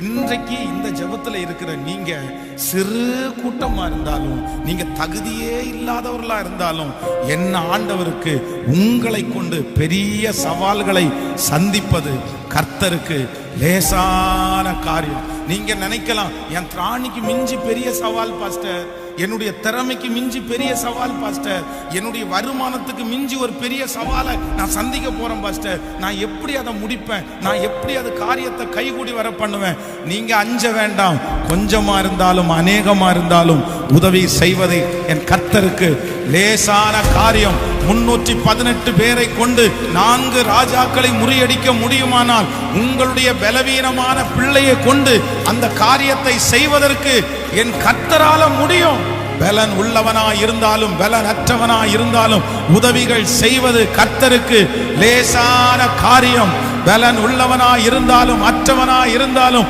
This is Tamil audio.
இன்றைக்கு இந்த ஜெபத்துல இருக்கிற நீங்க சிறு கூட்டமா இருந்தாலும், நீங்க தகுதியே இல்லாதவர்களா இருந்தாலும், என்ன ஆண்டவருக்கு உங்களை கொண்டு பெரிய சவால்களை சந்திப்பது கர்த்தருக்கு லேசான காரியம். நீங்க நினைக்கலாம், என் திராணிக்கு மிஞ்சி பெரிய சவால் பாஸ்டர், என்னுடைய திறமைக்கு மிஞ்சி பெரிய சவால் பாஸ்டர், என்னுடைய வருமானத்துக்கு மிஞ்சி ஒரு பெரிய சவாலை நான் சந்திக்க போறேன் பாஸ்டர், நான் எப்படி அதை முடிப்பேன், நான் எப்படி அது காரியத்தை கைகூடி வர பண்ணுவேன். நீங்க அஞ்ச வேண்டாம். கொஞ்சமா இருந்தாலும் அநேகமா இருந்தாலும் உதவி செய்வதே என் கர்த்தருக்கு லேசான காரியம். 318 பேரை கொண்டு 4 ராஜாக்களை முறியடிக்க முடியுமானால், உங்களுடைய பலவீனமான பிள்ளையை கொண்டு அந்த காரியத்தை செய்வதற்கு என் கர்த்தரால முடியும். பலன் உள்ளவனாய் இருந்தாலும் பலன் அற்றவனாய் இருந்தாலும் உதவிகள் செய்வது கர்த்தருக்கு லேசான காரியம். பலன் உள்ளவனாய் இருந்தாலும் அற்றவனாய் இருந்தாலும்